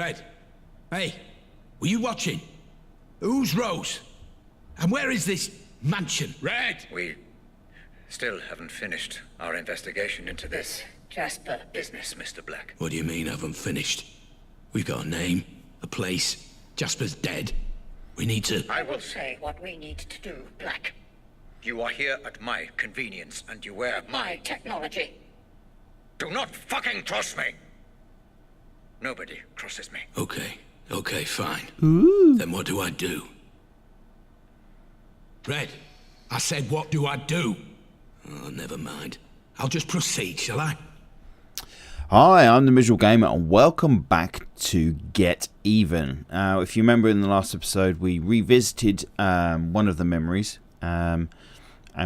Red, hey, were you watching? Who's Rose? And where is this mansion? Red! We still haven't finished our investigation into this Jasper business, Mr. Black. What do you mean haven't finished? We've got a name, a place. Jasper's dead. We need to... I will say what we need to do, Black. You are here at my convenience, and you wear my technology. Do not fucking cross me! Nobody crosses me. Okay, fine. Ooh. Then what do I do? Red, I said what do I do? Oh, never mind. I'll just proceed, shall I? Hi, I'm the Miserable Gamer and welcome back to Get Even. If you remember in the last episode we revisited one of the memories and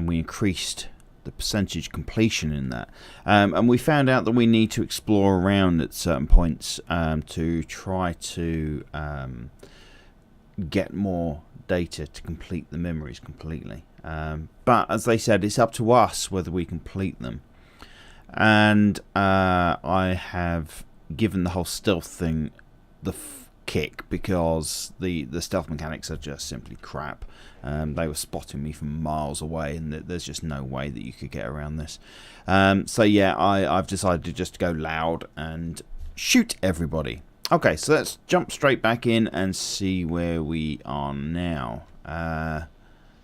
we increased the percentage completion in that. And we found out that we need to explore around at certain points to try to get more data to complete the memories completely. But as they said, it's up to us whether we complete them. And I have given the whole stealth thing the kick because the stealth mechanics are just simply crap. They were spotting me from miles away, and there's just no way that you could get around this. So yeah, I've decided to just go loud and shoot everybody. Okay, so let's jump straight back in and see where we are now.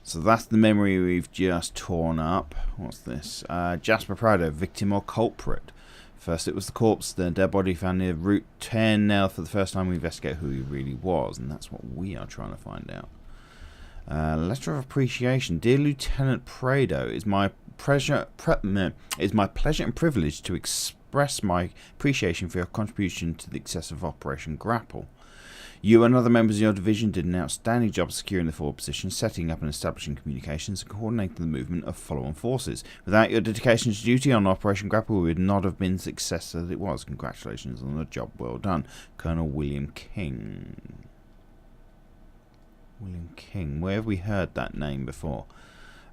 So that's the memory we've just torn up. What's this? Jasper Prado, victim or culprit? First it was the corpse, the dead body found near Route 10. Now for the first time we investigate who he really was, and that's what we are trying to find out. Letter of appreciation. Dear Lieutenant Prado, it is my pleasure and privilege to express my appreciation for your contribution to the success of Operation Grapple. You and other members of your division did an outstanding job securing the forward position, setting up and establishing communications, and coordinating the movement of follow-on forces. Without your dedication to duty on Operation Grapple, we would not have been the success that it was. Congratulations on the job well done. Colonel William King. William King. Where have we heard that name before?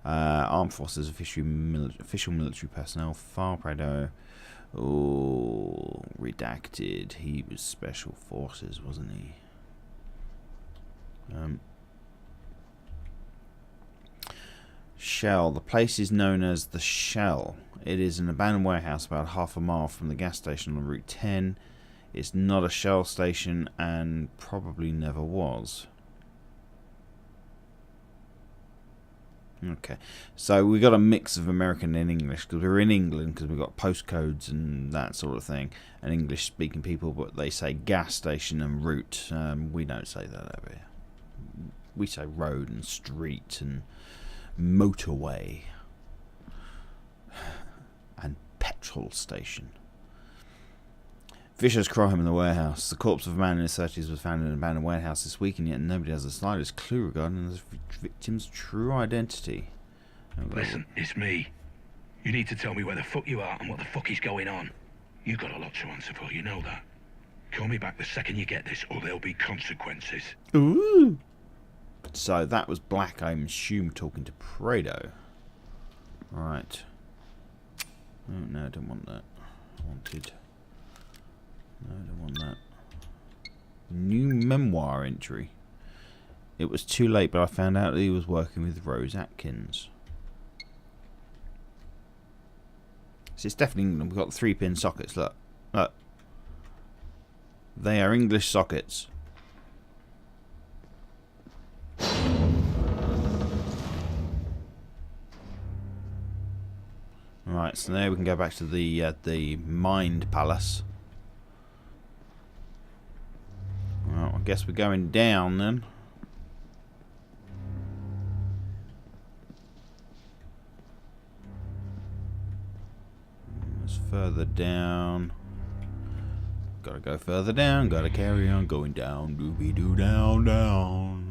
Armed Forces, official military personnel. File Prado. Oh, redacted. He was Special Forces, wasn't he? Shell. The place is known as the Shell. It is an abandoned warehouse about half a mile from the gas station on Route 10. It's not a Shell station and probably never was. Okay, so we got a mix of American and English because we're in England, because we've got postcodes and that sort of thing, and English speaking people, but they say gas station and route. We don't say that over here. We say road and street and motorway and petrol station. Vicious crime in the warehouse. The corpse of a man in his 30s was found in an abandoned warehouse this week, and yet nobody has the slightest clue regarding the victim's true identity. Listen, it's me. You need to tell me where the fuck you are and what the fuck is going on. You've got a lot to answer for, you know that. Call me back the second you get this, or there'll be consequences. Ooh. So that was Black, I assume, talking to Prado. Right. Oh, no, I don't want that. I wanted... No, I don't want that. New memoir entry. It was too late, but I found out that he was working with Rose Atkins. So it's definitely England. We've got 3-pin sockets. Look. Look. They are English sockets. Right, so now we can go back to the Mind Palace. Well, I guess we're going down then. It's further down. Gotta go further down. Gotta carry on going down. Doobie doo down, down.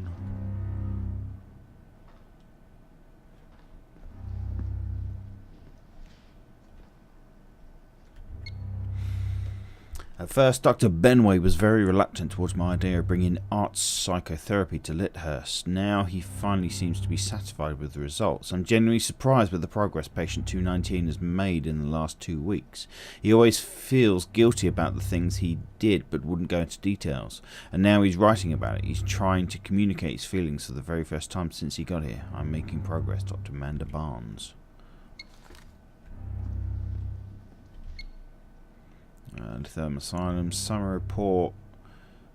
At first, Dr. Benway was very reluctant towards my idea of bringing arts psychotherapy to Lyndhurst. Now he finally seems to be satisfied with the results. I'm genuinely surprised with the progress patient 219 has made in the last 2 weeks. He always feels guilty about the things he did but wouldn't go into details. And now he's writing about it. He's trying to communicate his feelings for the very first time since he got here. I'm making progress, Dr. Amanda Barnes. Thermal Asylum, Summer Report,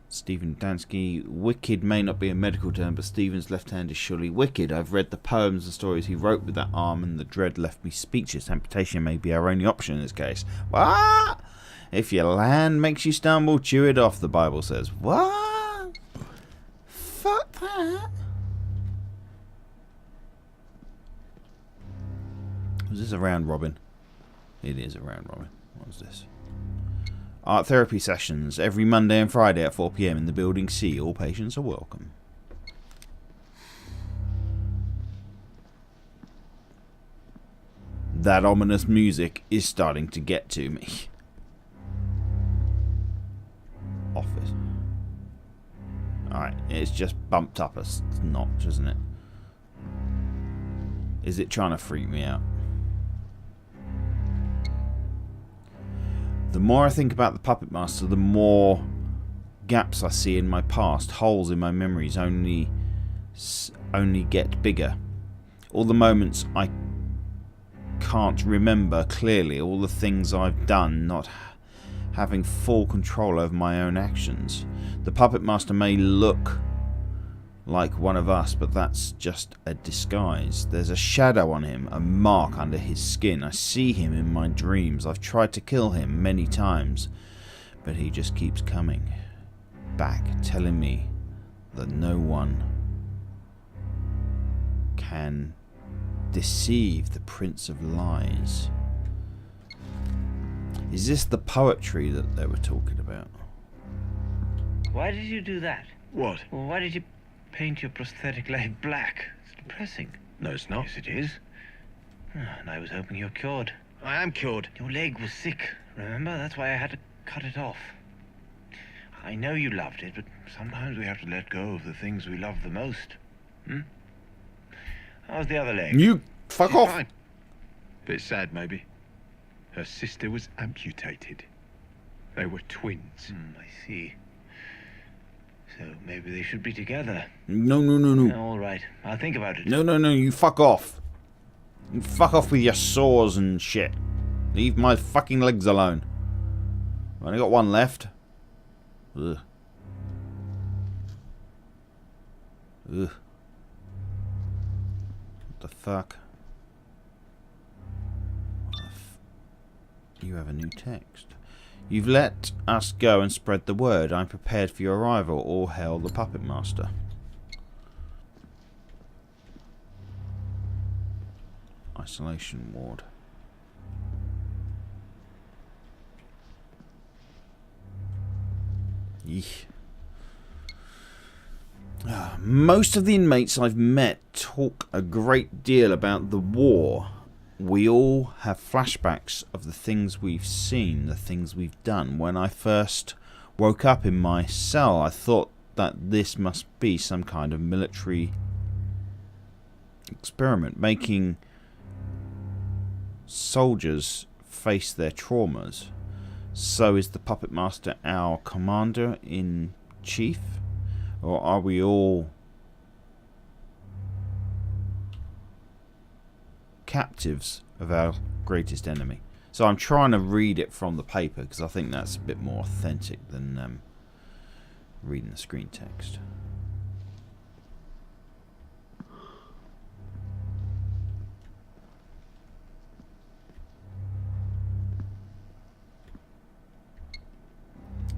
Stephen Dansky. Wicked may not be a medical term, but Stephen's left hand is surely wicked. I've read the poems and stories he wrote with that arm, and the dread left me speechless. Amputation may be our only option in this case. What? If your land makes you stumble, chew it off, the Bible says. What? Fuck that. Was this a round robin? It is a round robin. What was this? Art therapy sessions every Monday and Friday at 4 PM in the building C. All patients are welcome. That ominous music is starting to get to me. Office. Alright, it's just bumped up a notch, isn't it? Is it trying to freak me out? The more I think about the Puppet Master, the more gaps I see in my past. Holes in my memories only get bigger. All the moments I can't remember clearly. All the things I've done, not having full control over my own actions. The Puppet Master may look like one of us, but that's just a disguise. There's a shadow on him, a mark under his skin. I see him in my dreams. I've tried to kill him many times, but he just keeps coming back, telling me that no one can deceive the Prince of Lies. Is this the poetry that they were talking about? Why did you do that? What? Well, why did you paint your prosthetic leg black? It's depressing. No, it's not. Yes, it is. And I was hoping you're cured. I am cured. Your leg was sick, remember? That's why I had to cut it off. I know you loved it, but Sometimes we have to let go of the things we love the most. how's the other leg? You fuck She's off. fine. Bit sad, maybe. Her sister was amputated. They were twins. I see. So maybe they should be together. No. All right, I'll think about it. No, you fuck off. You fuck off with your saws and shit. Leave my fucking legs alone. I've only got one left. Ugh. What the fuck? You have a new text. You've let us go and spread the word. I'm prepared for your arrival. All hail the Puppet Master. Isolation ward. Yeesh. Most of the inmates I've met talk a great deal about the war. We all have flashbacks of the things we've seen, the things we've done. When I first woke up in my cell, I thought that this must be some kind of military experiment, making soldiers face their traumas. So is the Puppet Master our commander-in-chief? Or are we all captives of our greatest enemy? So I'm trying to read it from the paper because I think that's a bit more authentic than reading the screen text.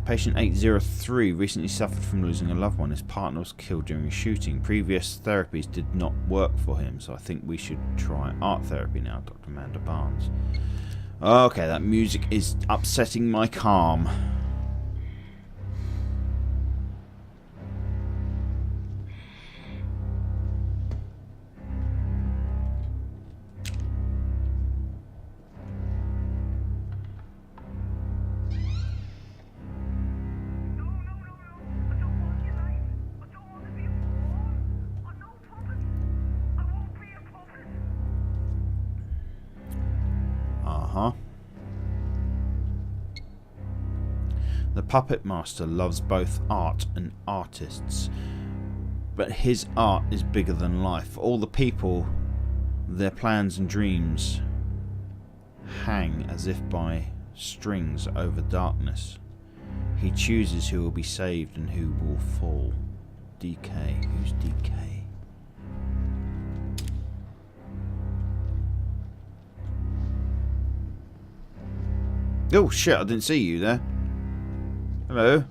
Patient 803 recently suffered from losing a loved one. His partner was killed during a shooting. Previous therapies did not work for him, so I think we should try art therapy now, Dr. Amanda Barnes. Okay, that music is upsetting my calm. huh? The puppet master loves both art and artists, but his art is bigger than life. All the people, their plans and dreams hang as if by strings over darkness. He chooses who will be saved and who will fall. DK. Who's DK? Oh shit, I didn't see you there. Hello?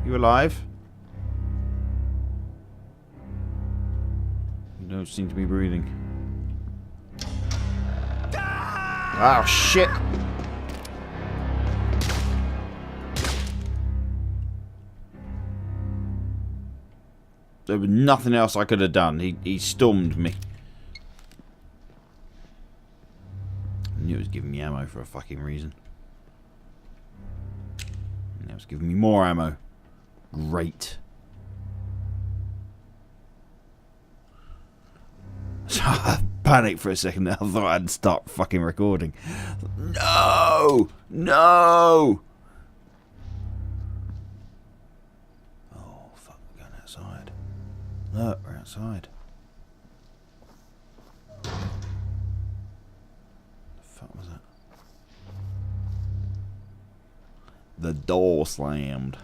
You alive? You don't seem to be breathing. Oh shit! There was nothing else I could have done. He stormed me. I knew it was giving me ammo for a fucking reason. And now it's giving me more ammo. Great. So I panicked for a second there. I thought I'd start fucking recording. No! No! Oh, fuck, we're going outside. Look, we're outside. The fuck was that? The door slammed.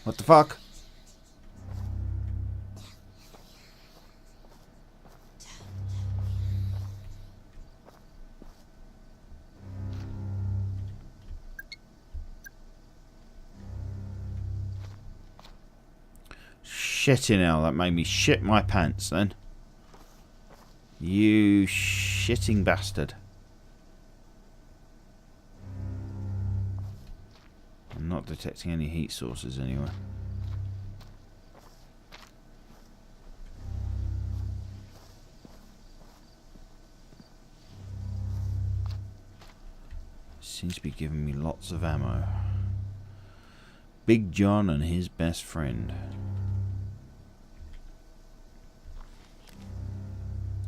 What the fuck? Shitting hell, that made me shit my pants then. You shitting bastard. I'm not detecting any heat sources anywhere. Seems to be giving me lots of ammo. Big John and his best friend.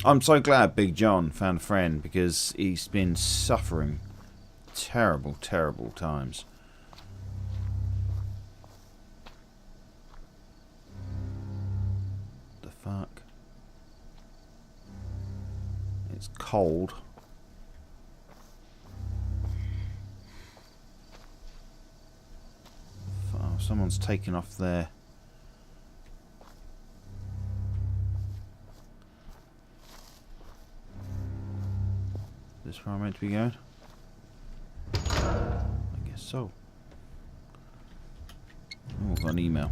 I'm so glad Big John found a friend, because he's been suffering terrible, terrible times. The fuck? It's cold. Oh, someone's taken off their... Is this where I'm meant to be going? I guess so. Oh, I've got an email.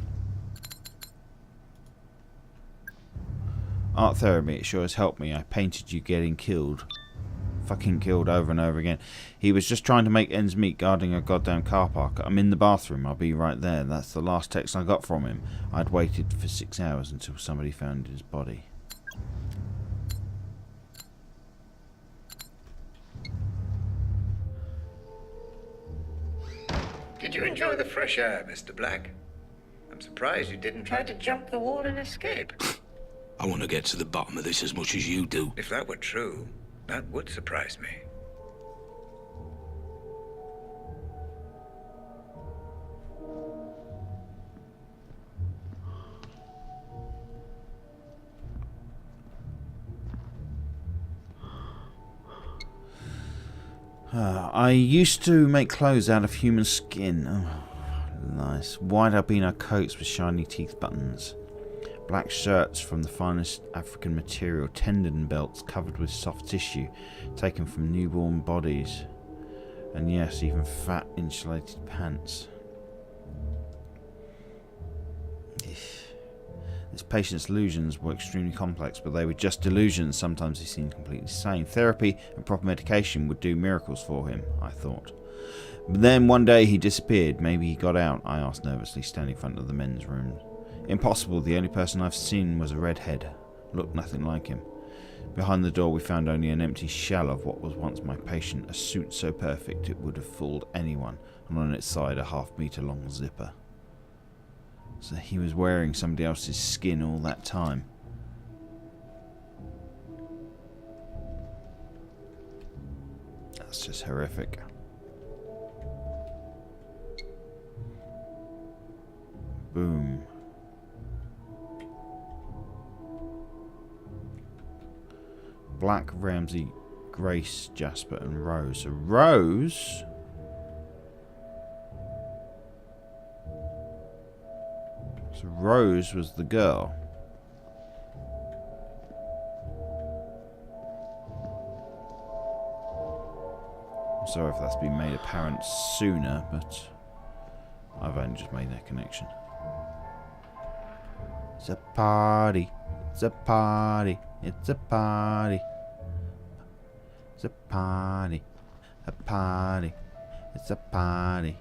Art therapy, it sure has helped me. I painted you getting killed. Fucking killed over and over again. He was just trying to make ends meet guarding a goddamn car park. I'm in the bathroom, I'll be right there. That's the last text I got from him. I'd waited for 6 hours until somebody found his body. Did you enjoy the fresh air, Mr. Black? I'm surprised you didn't try to jump the wall and escape. I want to get to the bottom of this as much as you do. If that were true, that would surprise me. I used to make clothes out of human skin. Oh, nice. Wide albino coats with shiny teeth buttons. Black shirts from the finest African material. Tendon belts covered with soft tissue taken from newborn bodies. And yes, even fat insulated pants. This patient's illusions were extremely complex, but they were just delusions. Sometimes he seemed completely sane. Therapy and proper medication would do miracles for him, I thought. But then one day he disappeared. Maybe he got out, I asked nervously, standing in front of the men's room. Impossible. The only person I've seen was a redhead. Looked nothing like him. Behind the door we found only an empty shell of what was once my patient, a suit so perfect it would have fooled anyone, and on its side a half-meter long zipper. So he was wearing somebody else's skin all that time. That's just horrific. Boom. Black, Ramsey, Grace, Jasper, and Rose. So Rose. So Rose was the girl. I'm sorry if that's been made apparent sooner, but I've only just made that connection. It's a party. It's a party. It's a party. It's a party. A party. It's a party.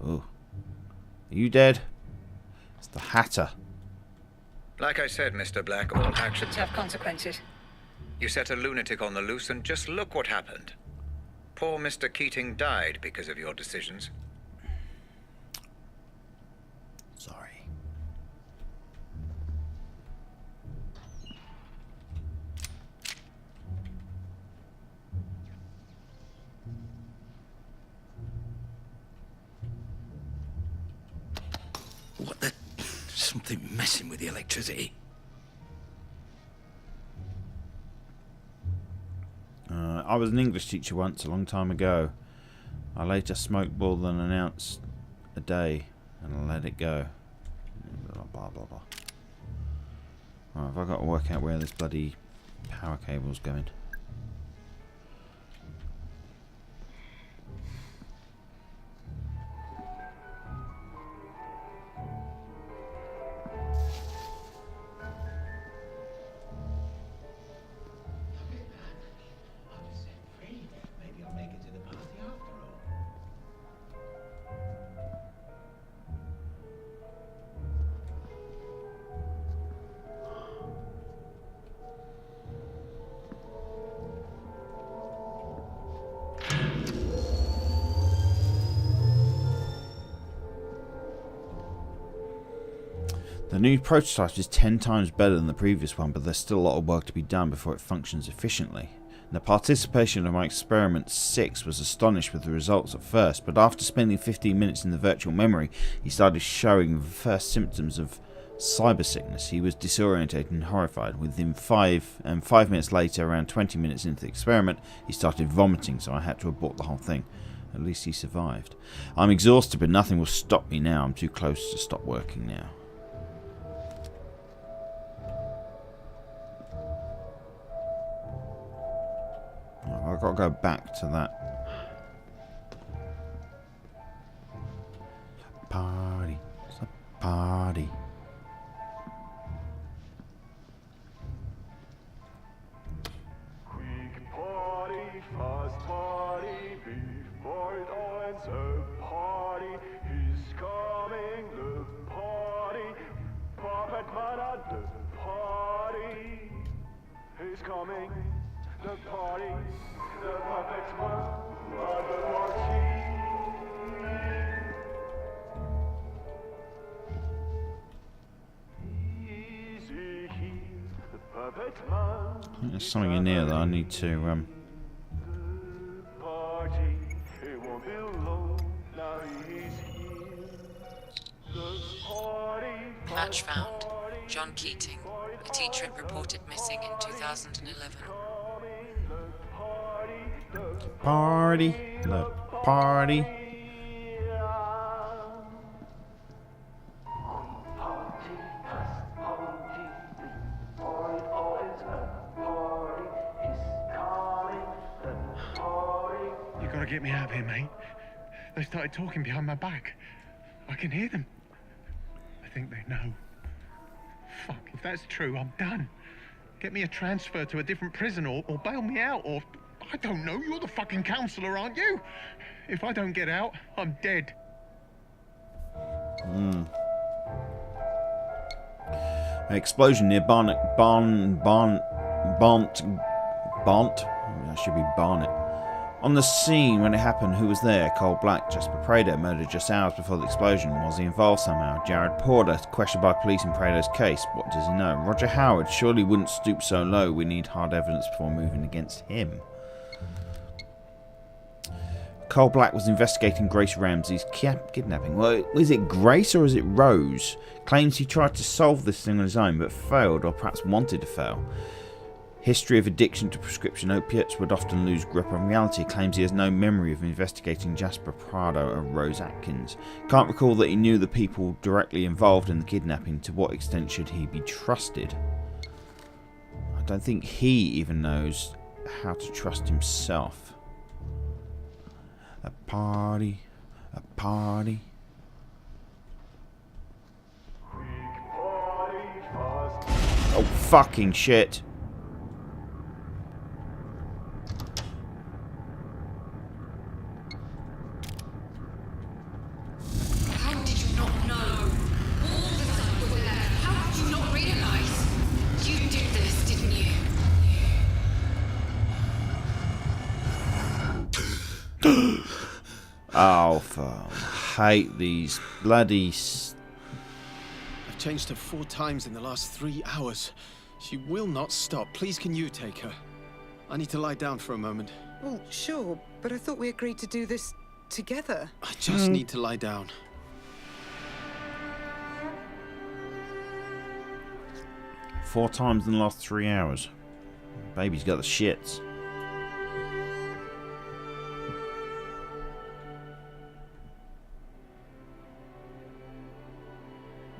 Oh. Are you dead? It's the Hatter. Like I said, Mr. Black, all actions have consequences. You set a lunatic on the loose, and just look what happened. Poor Mr. Keating died because of your decisions. Sorry. What the... Something messing with the electricity. I was an English teacher once, a long time ago. I later smoked more than an ounce a day and let it go. Blah, blah, blah, blah. Right, have I got to work out where this bloody power cable's going? The new prototype is 10 times better than the previous one, but there's still a lot of work to be done before it functions efficiently. The participation of my experiment 6 was astonished with the results at first, but after spending 15 minutes in the virtual memory, he started showing the first symptoms of cyber sickness. He was disorientated and horrified. Within 5 minutes later, around 20 minutes into the experiment, he started vomiting, so I had to abort the whole thing. At least he survived. I'm exhausted, but nothing will stop me now. I'm too close to stop working now. I've got to go back to that party. It's a party. Quick party, fast party, before it all ends. A party is coming. The party, Puppet Man at the party is coming. The party, the Puppet Man at the party. Easy here, the Puppet Man. I think there's something in here that I need to Party, it won't be long, now he's here. The party, Match found. John Keating, a teacher reported missing in 2011. party. The party. You gotta get me out of here, mate. They started talking behind my back. I can hear them. I think they know. Fuck, if that's true, I'm done. Get me a transfer to a different prison or bail me out or... I don't know, you're the fucking counselor, aren't you? If I don't get out, I'm dead. An explosion near Barnet. That should be Barnet. On the scene when it happened, who was there? Cole Black, Jasper Prado, murdered just hours before the explosion. Was he involved somehow? Jared Porter, questioned by police in Prado's case. What does he know? Roger Howard, surely wouldn't stoop so low. We need hard evidence before moving against him. Cole Black was investigating Grace Ramsey's kidnapping. Well, is it Grace or is it Rose? Claims he tried to solve this thing on his own but failed, or perhaps wanted to fail. History of addiction to prescription opiates would often lose grip on reality. Claims he has no memory of investigating Jasper Prado or Rose Atkins. Can't recall that he knew the people directly involved in the kidnapping. To what extent should he be trusted? I don't think he even knows how to trust himself. A party, a party. Oh, fucking shit. How did you not know? All the signs were there. How did you not realize? You did this, didn't you? Oh, I hate these bloody... I've changed her 4 times in the last 3 hours. She will not stop. Please, can you take her? I need to lie down for a moment. Well, sure, but I thought we agreed to do this together. I just need to lie down. Four times in the last 3 hours. Baby's got the shits.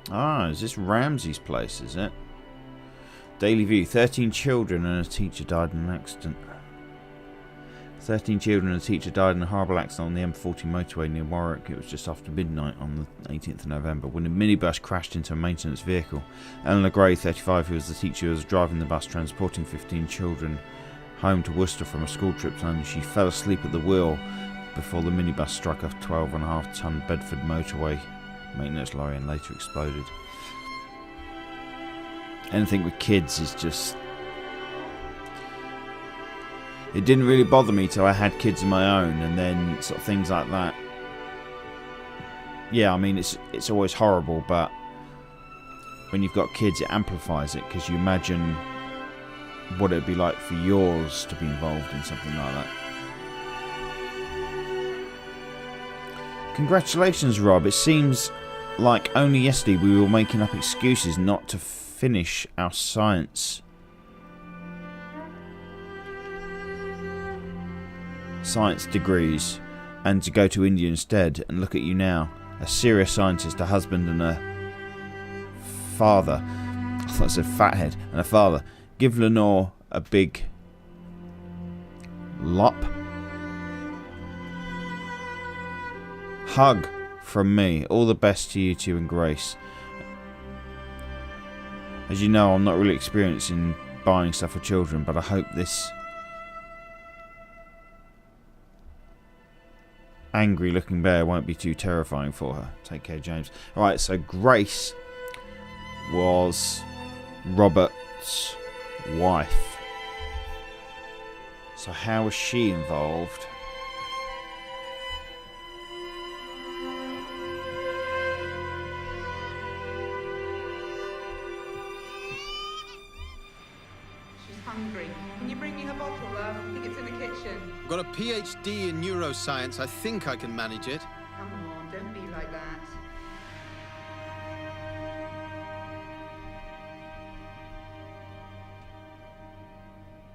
Ah, is this Ramsey's place, is it? Daily View. 13 children and a teacher died in an accident. 13 children and a teacher died in a horrible accident on the M40 motorway near Warwick. It was just after midnight on the 18th of November when a minibus crashed into a maintenance vehicle. Eleanor Gray, 35, who was the teacher who was driving the bus transporting 15 children home to Worcester from a school trip to London. She fell asleep at the wheel before the minibus struck a 12.5-ton Bedford motorway maintenance lorry and later exploded. Anything with kids is just... It didn't really bother me till I had kids of my own, and then sort of things like that. Yeah, I mean, it's always horrible, but when you've got kids, it amplifies it, because you imagine what it'd be like for yours to be involved in something like that. Congratulations, Rob. It seems like only yesterday we were making up excuses not to finish our science degrees and to go to India instead, and look at you now, a serious scientist, a husband and a father. I thought I said fathead, and a father. Give Lenore a big hug from me. All the best to you two and Grace. As you know, I'm not really experienced in buying stuff for children, but I hope this angry looking bear won't be too terrifying for her. Take care, James. Alright, so Grace was Robert's wife. So how was she involved? She's hungry. Can you bring me her bottle, love? I think it's in the kitchen. I've got a PhD in neuroscience. I think I can manage it. Come on, don't be like that.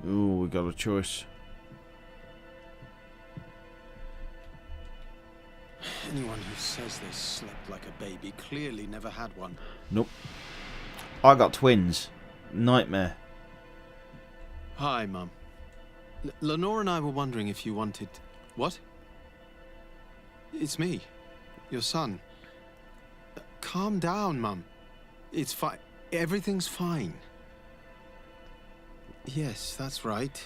Ooh, we got a choice. Anyone who says they slept like a baby clearly never had one. Nope. I got twins. Nightmare. Hi, Mum. Lenore and I were wondering if you wanted... What? It's me. Your son. Calm down, Mum. It's fine. Everything's fine. Yes, that's right.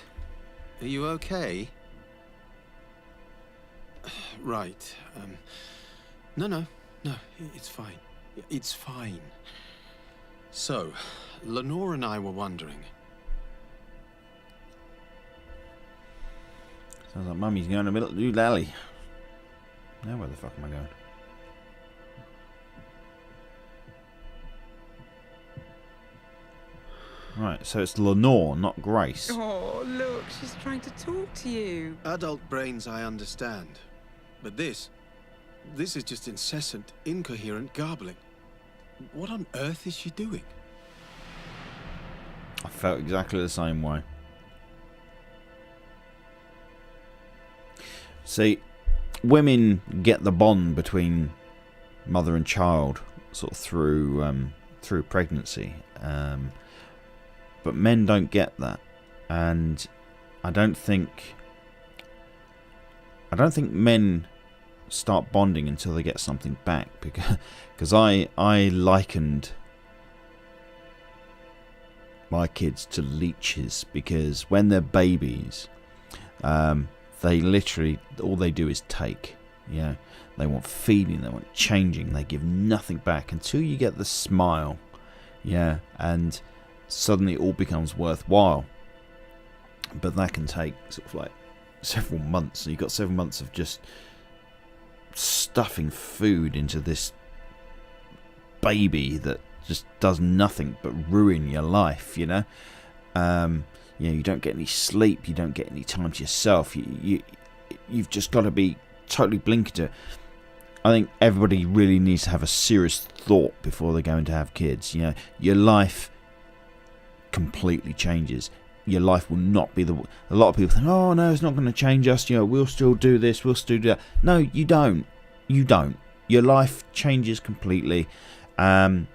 Are you okay? Right. No, it's fine. It's fine. So, Lenore and I were wondering... Sounds like Mummy's going a bit doolally. Now where the fuck am I going? Right, so it's Lenore, not Grace. Oh, look, she's trying to talk to you. Adult brains I understand. But this is just incessant, incoherent garbling. What on earth is she doing? I felt exactly the same way. See, women get the bond between mother and child sort of through pregnancy, but men don't get that, and I don't think men start bonding until they get something back, because I likened my kids to leeches, because when they're babies, they literally, all they do is take. Yeah, they want feeding, they want changing, they give nothing back until you get the smile. Yeah, and suddenly it all becomes worthwhile. But that can take sort of like several months. So you've got 7 months of just stuffing food into this baby that just does nothing but ruin your life, you know. You don't get any sleep, you don't get any time to yourself. You've just got to be totally blinkered to it. I think everybody really needs to have a serious thought before they're going to have kids. You know, your life completely changes. Your life will not be the... A lot of people think, oh no, it's not going to change us. You know, we'll still do this, we'll still do that. No, you don't. You don't. Your life changes completely. When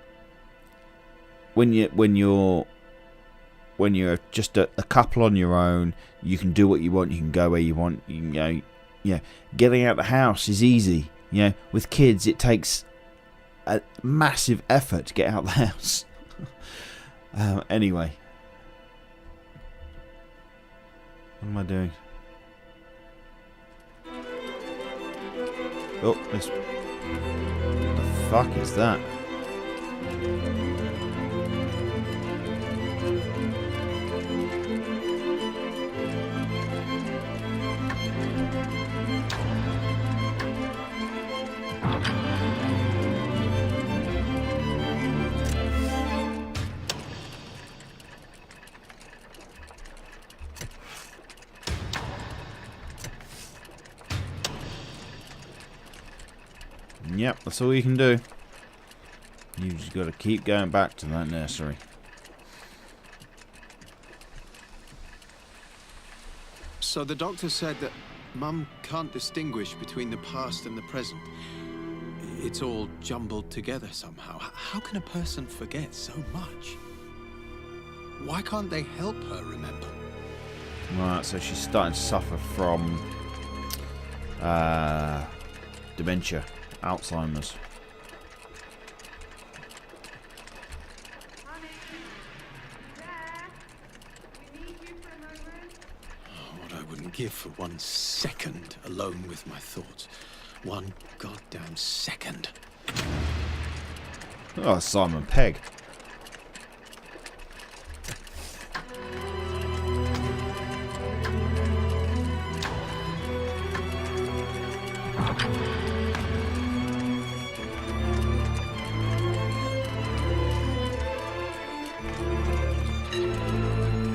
you're just a couple on your own, you can do what you want. You can go where you want. Getting out of the house is easy. You know, with kids, it takes a massive effort to get out of the house. Anyway, what am I doing? Oh, this. What the fuck is that? Yep, that's all you can do. You just got to keep going back to that nursery. So the doctor said that Mum can't distinguish between the past and the present. It's all jumbled together somehow. How can a person forget so much? Why can't they help her remember? Right, so she's starting to suffer from dementia, Alzheimer's. What I wouldn't give for 1 second alone with my thoughts. 1 goddamn second. Oh, Simon Pegg.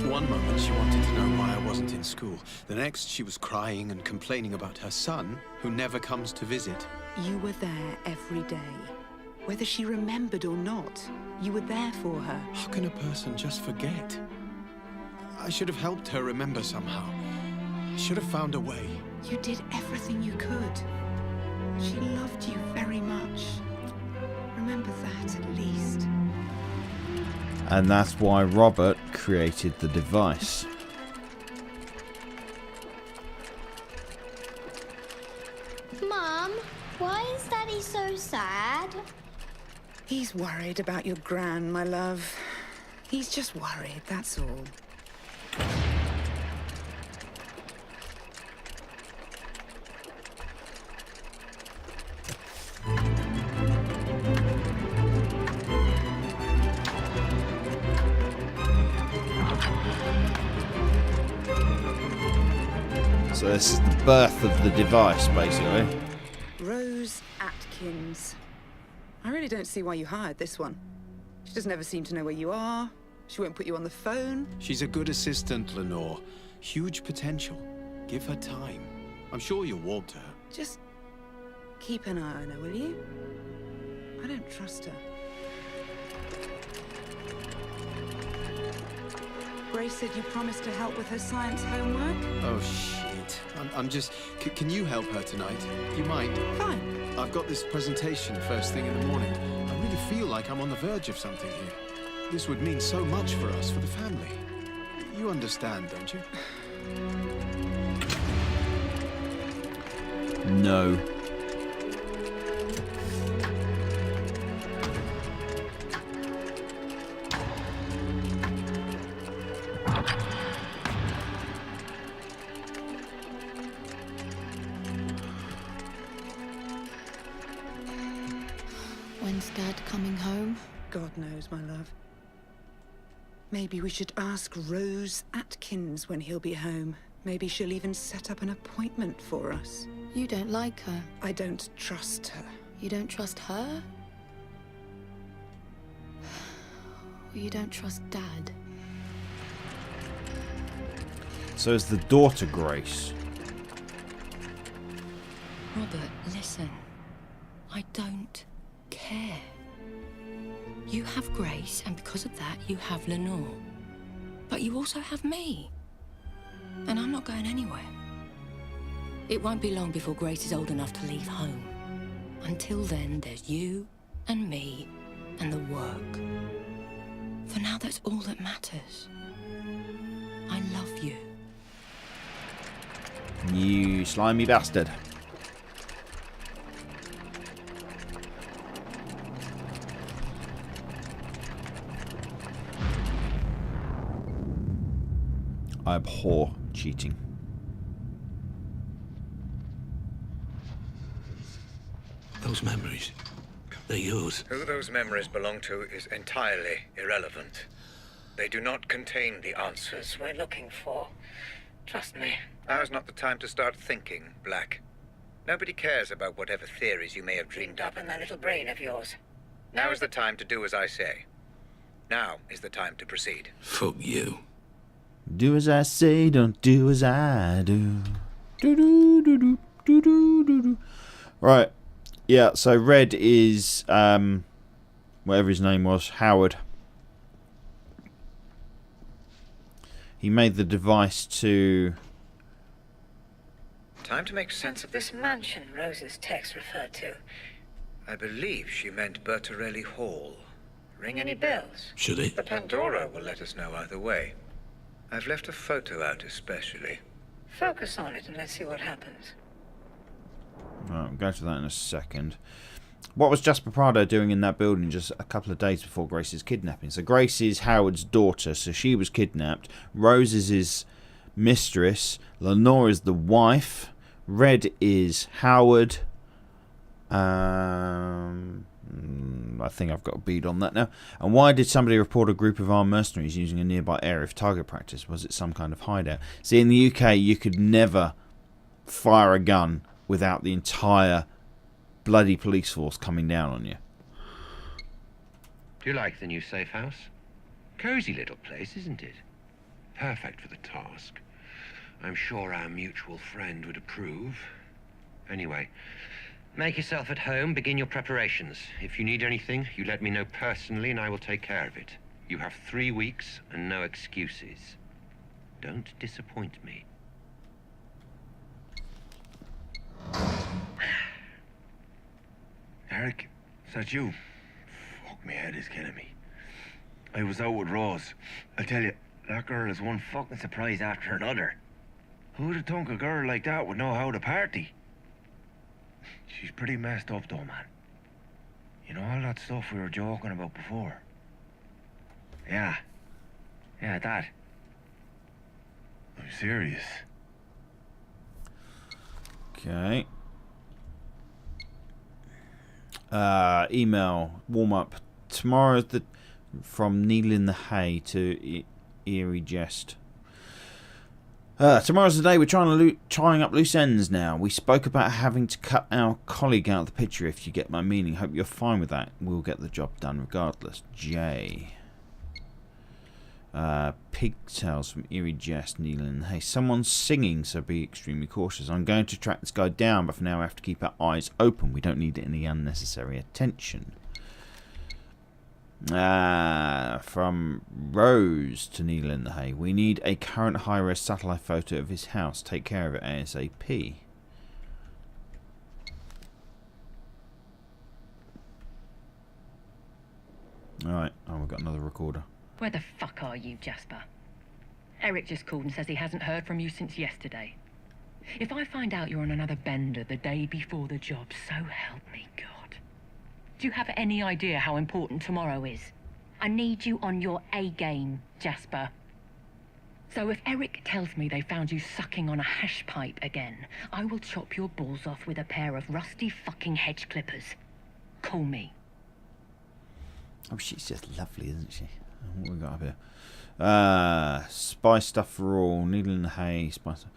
One moment she wanted to know why I wasn't in school. The next she was crying and complaining about her son, who never comes to visit. You were there every day. Whether she remembered or not, you were there for her. How can a person just forget? I should have helped her remember somehow. I should have found a way. You did everything you could. She loved you very much. Remember that at least. And that's why Robert created the device. Mum, why is Daddy so sad? He's worried about your gran, my love. He's just worried, that's all. So this is the birth of the device, basically. Rose Atkins. I really don't see why you hired this one. She doesn't ever seem to know where you are. She won't put you on the phone. She's a good assistant, Lenore. Huge potential. Give her time. I'm sure you'll warm to her. Just keep an eye on her, will you? I don't trust her. Grace said you promised to help with her science homework. Oh, shit. I'm just... Can you help her tonight? You mind? Fine. I've got this presentation first thing in the morning. I really feel like I'm on the verge of something here. This would mean so much for us, for the family. You understand, don't you? No. When's Dad coming home? God knows, my love. Maybe we should ask Rose Atkins when he'll be home. Maybe she'll even set up an appointment for us. You don't like her. I don't trust her. You don't trust her? Or you don't trust Dad? So is the daughter Grace. Robert, listen. I don't care. You have Grace, and because of that, you have Lenore. But you also have me. And I'm not going anywhere. It won't be long before Grace is old enough to leave home. Until then, there's you and me and the work. For now, that's all that matters. I love you. You slimy bastard. I abhor cheating. Those memories, they're yours. Who those memories belong to is entirely irrelevant. They do not contain the answers we're looking for. Trust me. Now's not the time to start thinking, Black. Nobody cares about whatever theories you may have dreamed up in that little brain of yours. Now is the time to do as I say. Now is the time to proceed. Fuck you. Do as I say, don't do as I do. Do do do do do do do do. Right. Yeah, so Red is whatever his name was, Howard. He made the device to... Time to make sense of this mansion Rose's text referred to. I believe she meant Bertarelli Hall. Ring any bells? Should it? The Pandora will let us know either way. I've left a photo out especially. Focus on it and let's see what happens. Right, we'll go to that in a second. What was Jasper Prado doing in that building just a couple of days before Grace's kidnapping? So Grace is Howard's daughter, so she was kidnapped. Rose is his mistress. Lenore is the wife. Red is Howard. I think I've got a bead on that now. And why did somebody report a group of armed mercenaries using a nearby area for target practice? Was it some kind of hideout? See, in the UK, you could never fire a gun without the entire bloody police force coming down on you. Do you like the new safe house? Cozy little place, isn't it? Perfect for the task. I'm sure our mutual friend would approve. Anyway, make yourself at home, begin your preparations. If you need anything, you let me know personally and I will take care of it. You have 3 weeks and no excuses. Don't disappoint me. Eric, is that you? Fuck, my head is killing me. I was out with Rose. I tell you, that girl is one fucking surprise after another. Who'd have thunk a girl like that would know how to party? She's pretty messed up though, man. You know all that stuff we were joking about before? Yeah. Yeah, that. I'm serious. Okay. Email warm up tomorrow from Neil in the Hay to Eerie Jest. Tomorrow's the day we're tying up loose ends now. We spoke about having to cut our colleague out of the picture, if you get my meaning. Hope you're fine with that. We'll get the job done regardless. J. Pigtails from Eerie Jest, Neelan. Hey, someone's singing, so be extremely cautious. I'm going to track this guy down, but for now we have to keep our eyes open. We don't need any unnecessary attention. From Rose to Neelan. Hey, we need a current high-res satellite photo of his house. Take care of it ASAP. Alright, oh, we've got another recorder. Where the fuck are you, Jasper? Eric just called and says he hasn't heard from you since yesterday. If I find out you're on another bender the day before the job, so help me God. Do you have any idea how important tomorrow is? I need you on your A-game, Jasper. So if Eric tells me they found you sucking on a hash pipe again, I will chop your balls off with a pair of rusty fucking hedge clippers. Call me. Oh, she's just lovely, isn't she? What we got up here? Spy stuff for all. Needle in the hay. Spy stuff.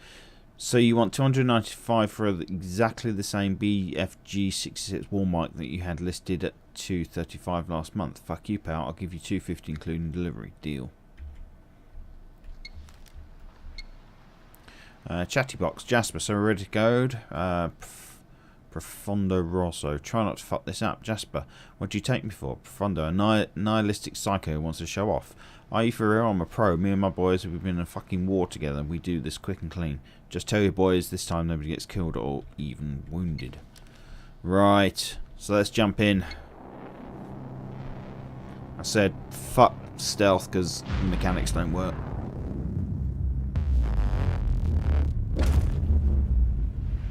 So you want 295 for exactly the same BFG 66 wall mic that you had listed at 235 last month. Fuck you, pal. I'll give you 250 including delivery. Deal. Chatty box. Jasper, so we're ready to go. Profondo Rosso. Try not to fuck this up. Jasper, what do you take me for? Profondo, a nihilistic psycho who wants to show off. Are you for real? I'm a pro. Me and my boys, we've been in a fucking war together. We do this quick and clean. Just tell your boys this time nobody gets killed or even wounded. Right. So let's jump in. I said fuck stealth because mechanics don't work.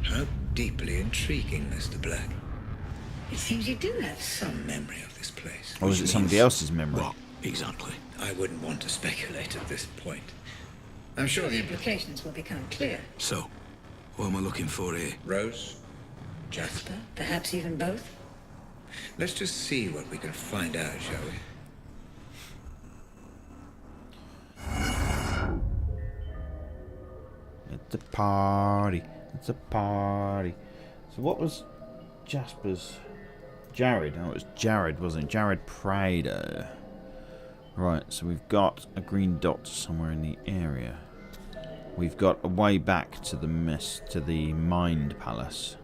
How deeply intriguing, Mr. Black. It seems you do have some memory of this place. Or is it somebody else's memory? What, exactly? I wouldn't want to speculate at this point. I'm sure the implications will become clear. So, what am I looking for here? Rose? Jasper? Perhaps even both? Let's just see what we can find out, shall we? It's a party. It's a party. So what was Jasper's... Jared. Oh, it was Jared, wasn't it? Jared Prado. Right, so we've got a green dot somewhere in the area. We've got a way back to the Mind Palace.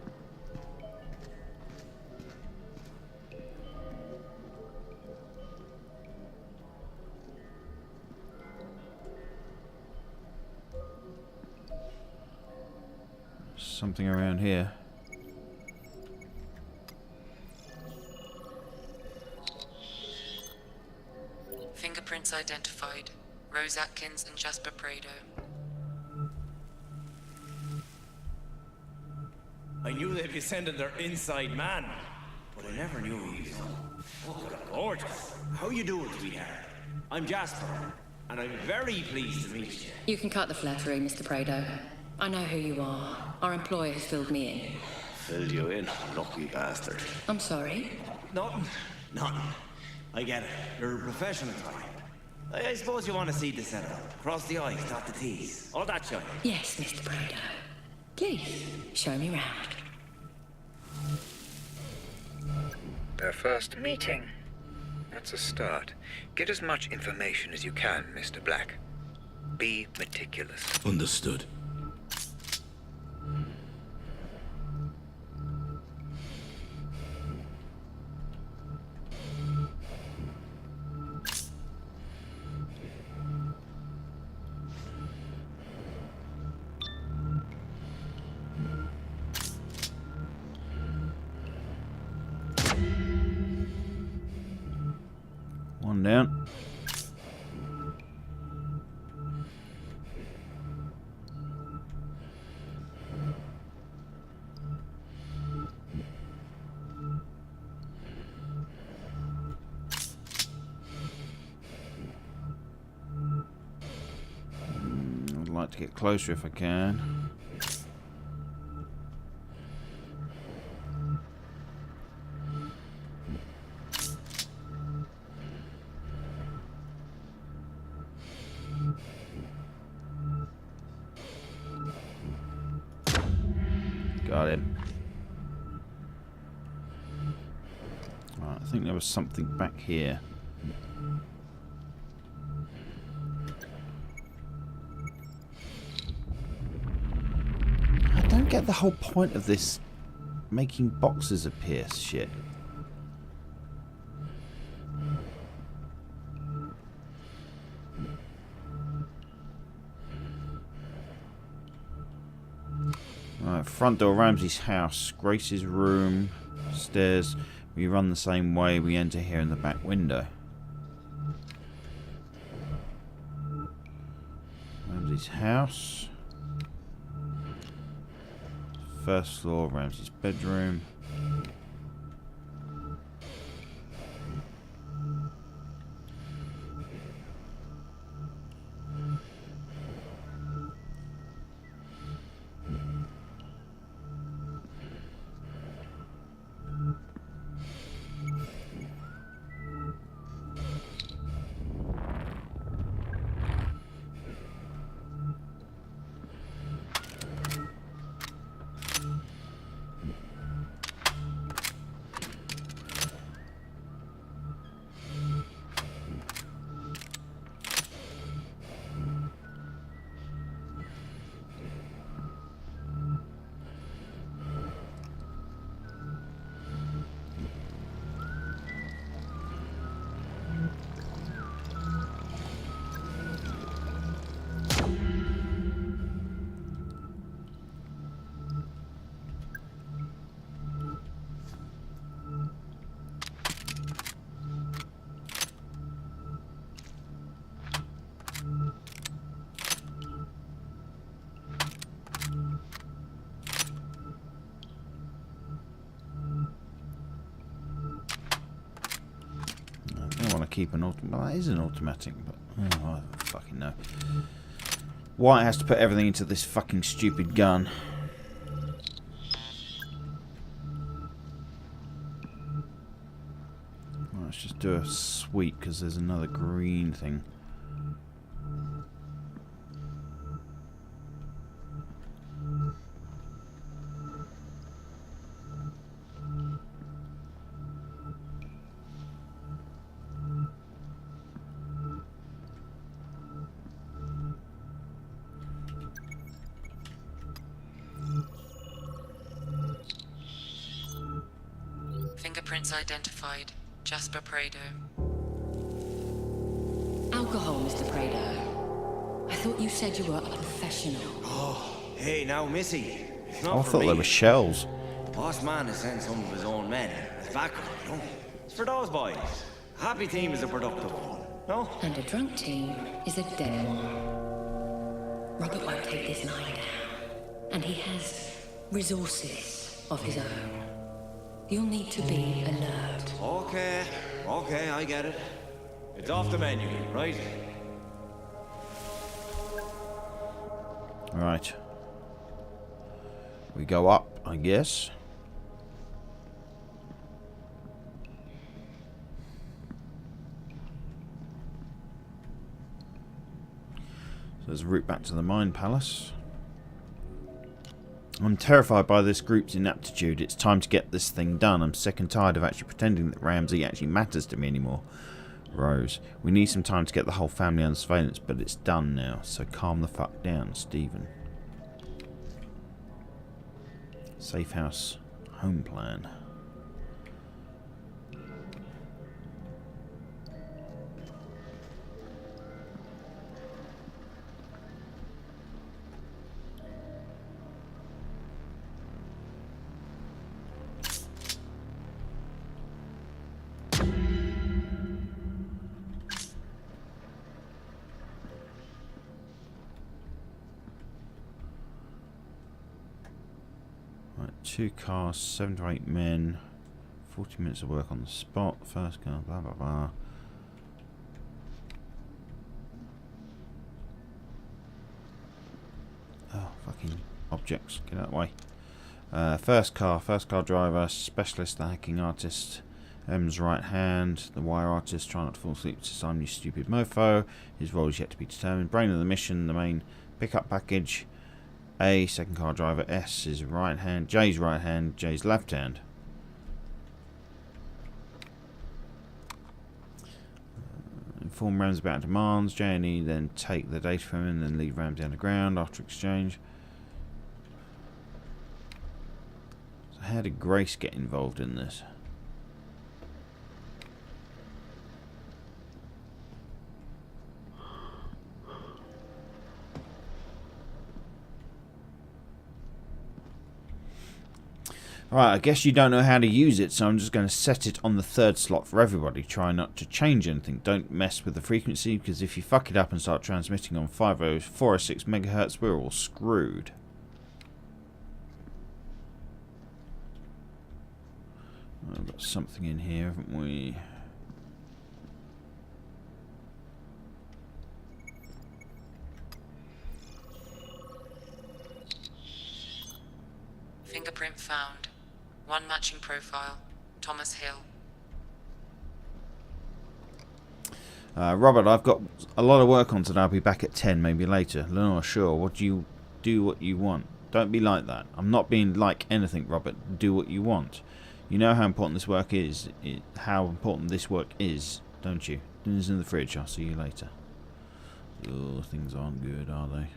Something around here. Fingerprints identified. Rose Atkins and Jasper Prado. I knew they'd be sending their inside man, but I never knew he was fucking gorgeous. How you doing, sweetheart? I'm Jasper, and I'm very pleased to meet you. You can cut the flattery, Mr. Prado. I know who you are. Our employer has filled me in. Filled you in, lucky bastard. I'm sorry. Nothing. I get it. You're a professional type. I suppose you want to see the setup. Cross the I's, dot the T's. All that shit. Yes, Mr. Prado. Please, show me round. Their first meeting. That's a start. Get as much information as you can, Mr. Black. Be meticulous. Understood. One down. I'd like to get closer if I can. Got him. Right, I think there was something back here. I don't get the whole point of this making boxes appear shit. Right, front door, Ramsey's house, Grace's room, stairs. We run the same way, we enter here in the back window. Ramsey's house. First floor, Ramsey's bedroom. Keep an automatic. Well, that is an automatic, but oh, I don't fucking know. Why it has to put everything into this fucking stupid gun. Well, let's just do a sweep because there's another green thing. Fingerprints identified. Jasper Prado. Alcohol, Mr. Prado. I thought you said you were a professional. Oh, hey, now, Missy. It's not I for thought me. they were shells. The boss man has sent some of his own men as backup, you know? It's for those boys. A happy team is a productive one, no? And a drunk team is a dead one. Robert won't take this lying down. And he has resources of his own. You'll need to be alert. Okay, I get it. It's off the menu, right? Right. We go up, I guess. So there's a route back to the Mine Palace. I'm terrified by this group's inaptitude. It's time to get this thing done. I'm sick and tired of actually pretending that Ramsey actually matters to me anymore. Rose, we need some time to get the whole family under surveillance, but it's done now, so calm the fuck down, Stephen. Safe house, home plan. Right, 2 cars, 7 to 8 men, 40 minutes of work on the spot, first car, blah blah blah. Oh, fucking objects, get out of the way. First car driver, specialist, the hacking artist, M's right hand, the wire artist, try not to fall asleep to some you stupid mofo. His role is yet to be determined. Brain of the mission, the main pickup package. A, second car driver. S is right hand. J's right hand. J's left hand. Inform Ramsey about demands. J and E then take the data from him and then lead Ramsey underground after exchange. So how did Grace get involved in this? Right, I guess you don't know how to use it, so I'm just going to set it on the third slot for everybody. Try not to change anything. Don't mess with the frequency, because if you fuck it up and start transmitting on 406 megahertz, we're all screwed. We've got something in here, haven't we? Fingerprint found. One matching profile. Thomas Hill. Robert, I've got a lot of work on today. I'll be back at 10, maybe later. Lenore, sure. What do what you want? Don't be like that. I'm not being like anything, Robert. Do what you want. You know how important this work is. How important this work is, don't you? Dinner's in the fridge. I'll see you later. Oh, things aren't good, are they?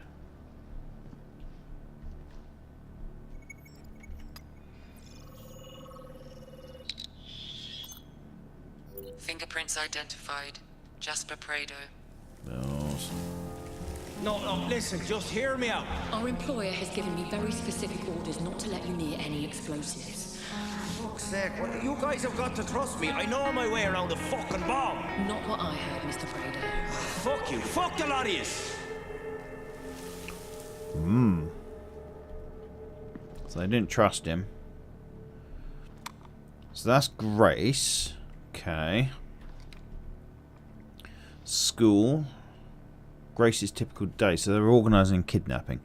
Fingerprints identified. Jasper Prado. Awesome. No, listen, just hear me out. Our employer has given me very specific orders not to let you near any explosives. For fuck's sake, you guys have got to trust me. I know my way around a fucking bomb. Not what I heard, Mr. Prado. Fuck you. Fuck the lot of yous. So they didn't trust him. So that's Grace. Okay. School. Grace's typical day. So they're organising kidnapping.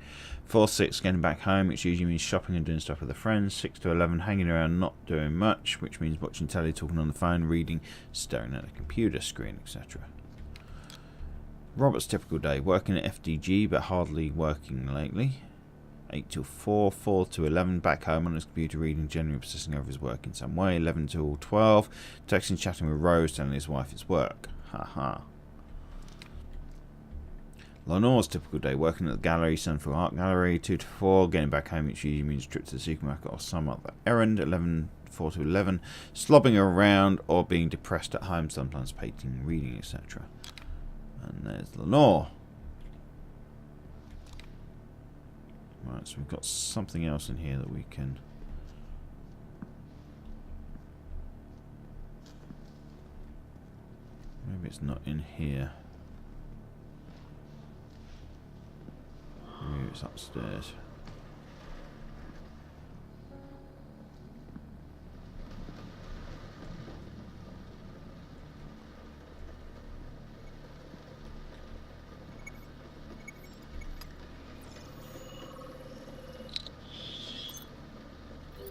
4-6 getting back home, which usually means shopping and doing stuff with a friend. 6 to 11 hanging around, not doing much, which means watching telly, talking on the phone, reading, staring at a computer screen, etc. Robert's typical day. Working at FDG, but hardly working lately. 8 till 4, 4 to 11, back home on his computer reading, generally obsessing over his work in some way. 11 till 12, texting, chatting with Rose, telling his wife his work. Haha. Lenore's typical day, working at the gallery, Central Art Gallery. 2 to 4, getting back home, which usually means a trip to the supermarket or some other errand. 4 to 11, slobbing around or being depressed at home, sometimes painting, reading, etc. And there's Lenore. Right, so we've got something else in here that we can... Maybe it's not in here. Maybe it's upstairs.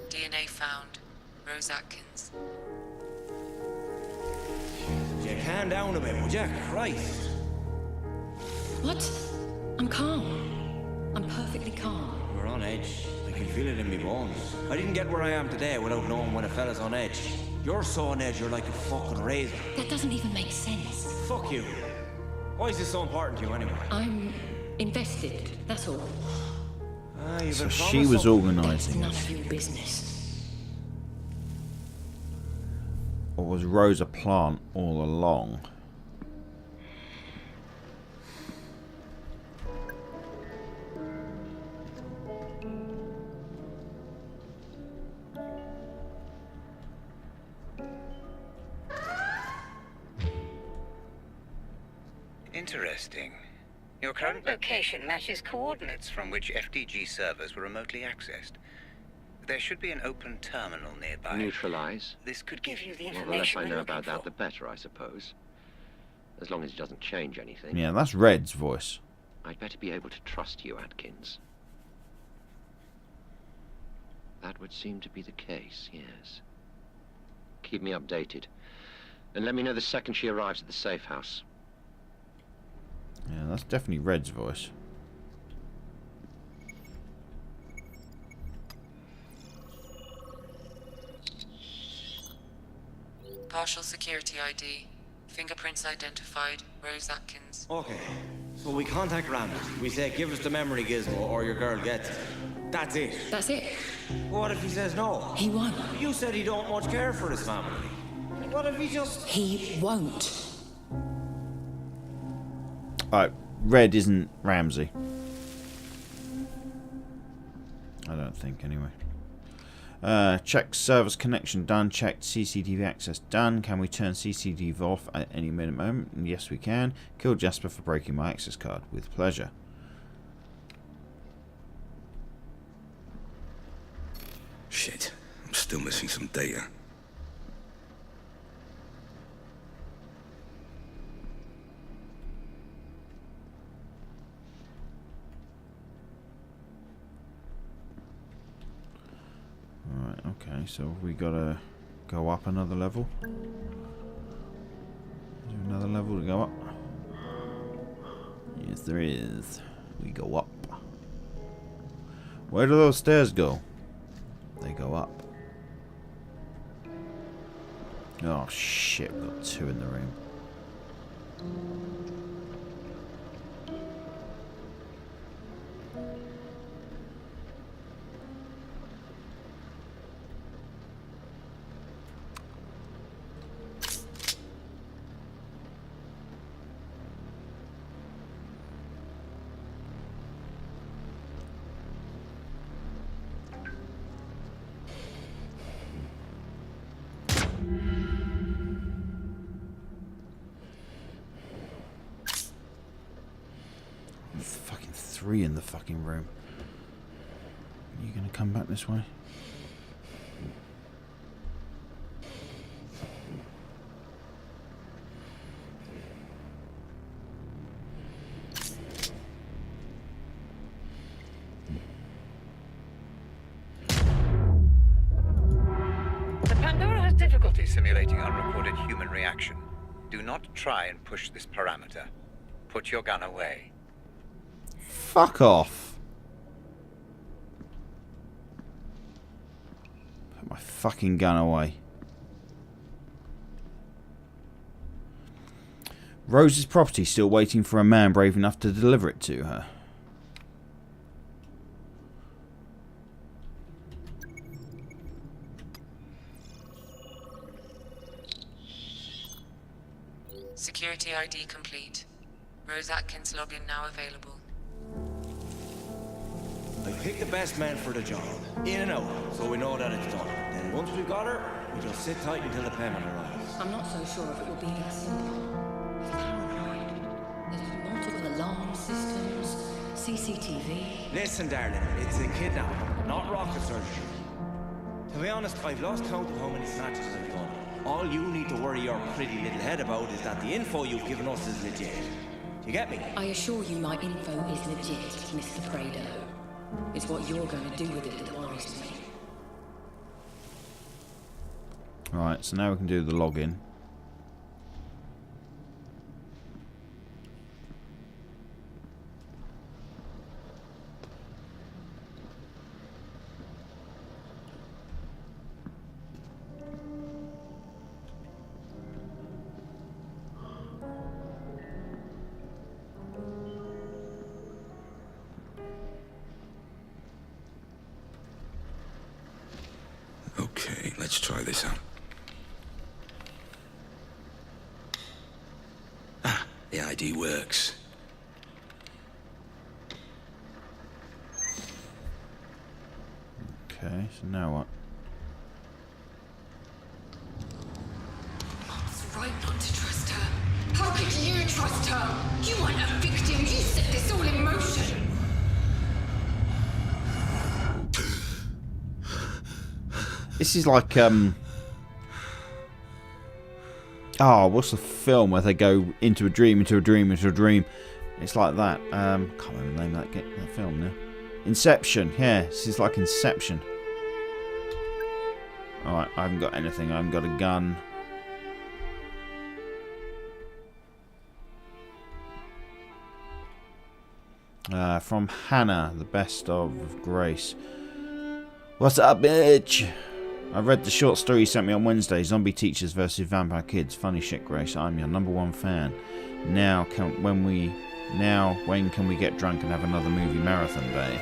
DNA found. Rose Atkins. You calm down a bit, would you? Christ. What? I'm calm. I'm perfectly calm. We're on edge. I can feel it in my bones. I didn't get where I am today without knowing when a fella's on edge. You're so on edge, you're like a fucking razor. That doesn't even make sense. Fuck you. Why is this so important to you anyway? I'm invested, that's all. You've So been she promised was something. organising None this. of your business. Or was Rose a plant all along? Interesting. Your current location matches coordinates from which FDG servers were remotely accessed. There should be an open terminal nearby. Neutralize? This could give you the Well, information the less I we're know looking about that, for. the better, I suppose. As long as it doesn't change anything. Yeah, that's Red's voice. I'd better be able to trust you, Atkins. That would seem to be the case, yes. Keep me updated. And let me know the second she arrives at the safe house. Yeah, that's definitely Red's voice. Partial security ID. Fingerprints identified. Rose Atkins. Okay. So we contact Ramsey. We say, give us the memory gizmo or your girl gets it. That's it. That's it. What if he says no? He won't. You said he don't much care for his family. What if he just... He won't. Alright, red isn't Ramsey. I don't think, anyway. Check server's connection done. Checked CCTV access done. Can we turn CCTV off at any minute moment? Yes, we can. Kill Jasper for breaking my access card. With pleasure. Shit, I'm still missing some data. Alright, okay, so we gotta go up another level. Is there another level to go up? Yes, there is. We go up. Where do those stairs go? They go up. Oh shit, we've got two in the room. Fucking three in the fucking room. Are you gonna come back this way? The Pandora has difficulty simulating unrecorded human reaction. Do not try and push this parameter. Put your gun away. Fuck off. Put my fucking gun away. Rose's property still waiting for a man brave enough to deliver it to her. Security ID complete. Rose Atkins login now available. I picked the best man for the job. In and out, so we know that it's done. Then once we've got her, we just sit tight until the payment arrives. I'm not so sure if it will be that simple. He's paranoid. There's multiple alarm systems, CCTV. Listen, darling, it's a kidnap, not rocket surgery. To be honest, I've lost count of how many snatches I've done. All you need to worry your pretty little head about is that the info you've given us is legit. You get me? I assure you my info is legit, Mr. Prado. It's what you're going to do with it that worries me. Alright, so now we can do the login. Okay, let's try this out. Ah, the ID works. Okay, so now what? Mom's right not to trust her. How could you trust her? You weren't a victim. You set this all in motion. This is like, oh, what's the film where they go into a dream, into a dream, into a dream? It's like that. Can't remember the name of that film now. Inception, yeah, this is like Inception. Alright, I haven't got anything. I haven't got a gun. From Hannah, the best of Grace. What's up, bitch? I read the short story you sent me on Wednesday, Zombie Teachers versus Vampire Kids. Funny shit, Grace. I'm your #1 fan. Now, when can we get drunk and have another movie marathon day?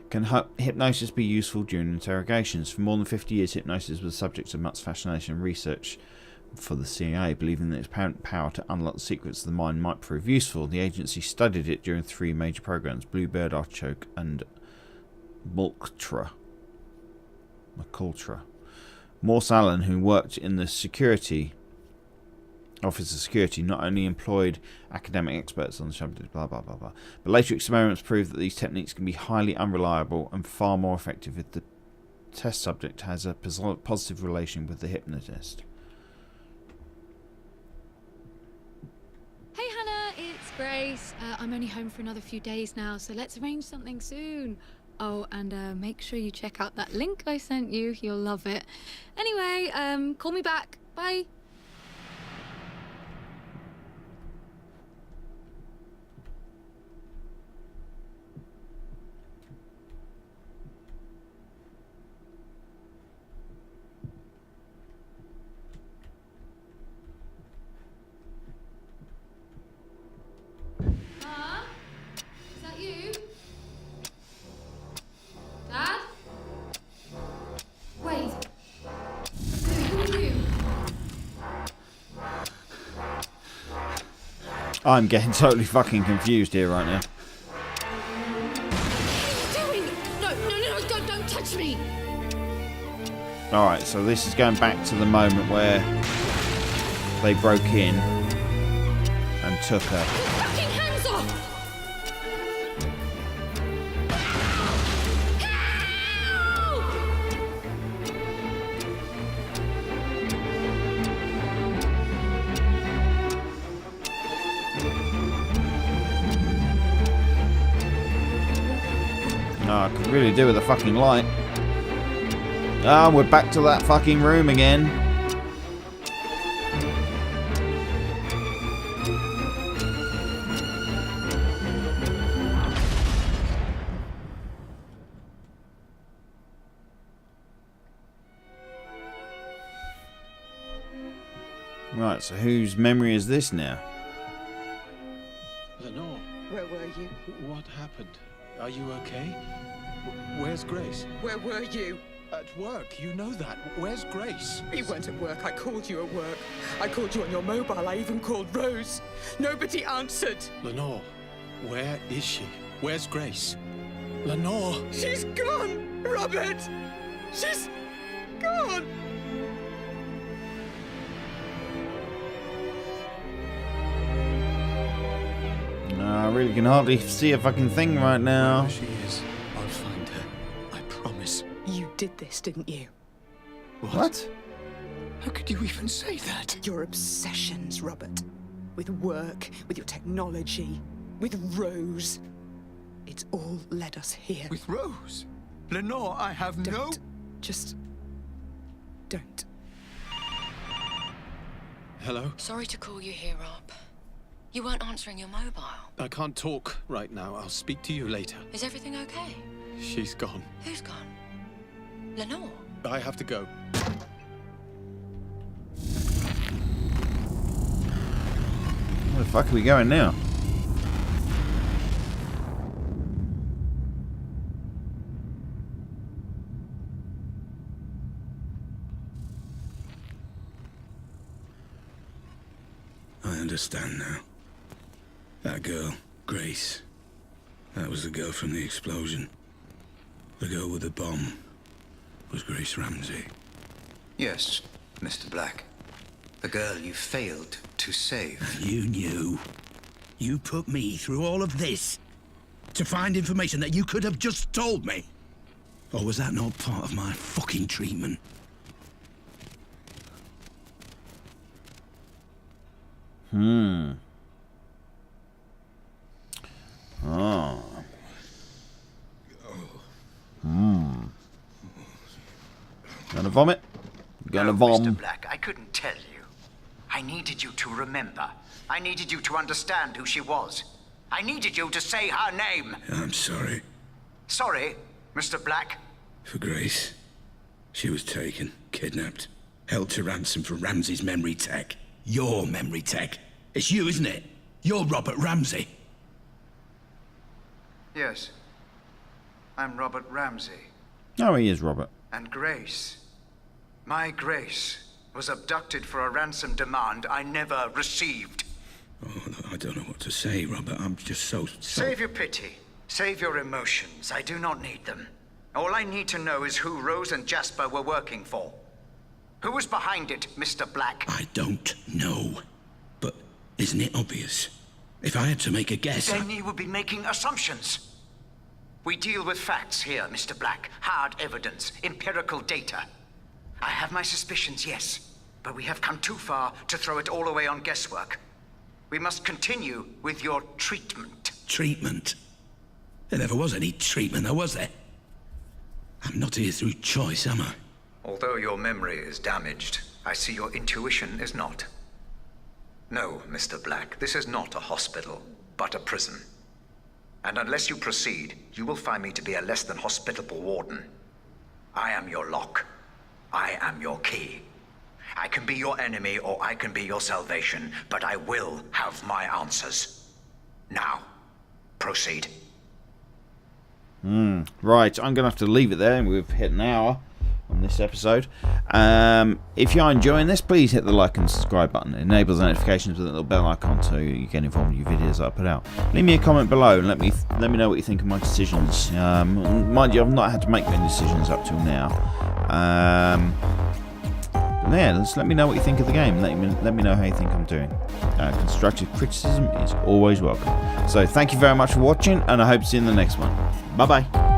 Can hypnosis be useful during interrogations? For more than 50 years, hypnosis was the subject of much fascination and research for the CIA, believing that its apparent power to unlock the secrets of the mind might prove useful. The agency studied it during 3 major programs: Bluebird, Artichoke, and Multra. Morse Allen, who worked in the Office of Security, not only employed academic experts on the subject, blah blah blah blah, but later experiments proved that these techniques can be highly unreliable and far more effective if the test subject has a positive relation with the hypnotist. Hey Hannah, it's Grace. I'm only home for another few days now, so let's arrange something soon. Oh, and make sure you check out that link I sent you. You'll love it. Anyway, call me back. Bye. Is that you? Dad? Wait. Who are you? I'm getting totally fucking confused here right now. What are you doing? No, don't touch me. Alright, so this is going back to the moment where they broke in and took her. Fucking hands off! I could really do with a fucking light. Ah, we're back to that fucking room again. Right, so whose memory is this now? Lenore, Where were you? what happened? Are you okay? Where's Grace? Where were you? At work, you know that. Where's Grace? You weren't at work. I called you at work. I called you on your mobile. I even called Rose. Nobody answered. Lenore, where is she? Where's Grace? Lenore! She's gone, Robert. She's gone. I really can hardly see a fucking thing right now. Wherever she is, I'll find her. I promise. You did this, didn't you? What? How could you even say that? Your obsessions, Robert. With work, with your technology, with Rose. It's all led us here. With Rose? Lenore, I have no... Just... don't. Hello? Sorry to call you here, Rob. You weren't answering your mobile. I can't talk right now. I'll speak to you later. Is everything okay? She's gone. Who's gone? Lenore? I have to go. Where the fuck are we going now? I understand now. That girl, Grace. That was the girl from the explosion. The girl with the bomb was Grace Ramsey. Yes, Mr. Black. The girl you failed to save. You knew. You put me through all of this to find information that you could have just told me. Or was that not part of my fucking treatment? Oh. Gonna vomit? Gonna vom. Mr. Black, I couldn't tell you. I needed you to remember. I needed you to understand who she was. I needed you to say her name. I'm sorry. Sorry, Mr. Black? For Grace. She was taken, kidnapped, held to ransom for Ramsey's memory tech. Your memory tech. It's you, isn't it? You're Robert Ramsey. Yes. I'm Robert Ramsey. Oh, he is Robert. And Grace. My Grace was abducted for a ransom demand I never received. Oh, I don't know what to say, Robert. I'm just so... Save your pity. Save your emotions. I do not need them. All I need to know is who Rose and Jasper were working for. Who was behind it, Mr. Black? I don't know. But isn't it obvious? If I had to make a guess... Then you would be making assumptions. We deal with facts here, Mr. Black. Hard evidence, empirical data. I have my suspicions, yes. But we have come too far to throw it all away on guesswork. We must continue with your treatment. Treatment? There never was any treatment, though, was there? I'm not here through choice, am I? Although your memory is damaged, I see your intuition is not. No, Mr. Black, this is not a hospital, but a prison. And unless you proceed, you will find me to be a less than hospitable warden. I am your lock. I am your key. I can be your enemy or I can be your salvation, but I will have my answers. Now, proceed. Right, I'm going to have to leave it there, and we've hit an hour on this episode. If you are enjoying this, please hit the like and subscribe button. It enables the notifications with a little bell icon so you get informed of new videos that I put out. Leave me a comment below and let me know what you think of my decisions. Mind you, I've not had to make many decisions up till now. Yeah, just let me know what you think of the game. Let me know how you think I'm doing. Constructive criticism is always welcome. So thank you very much for watching, and I hope to see you in the next one. Bye bye.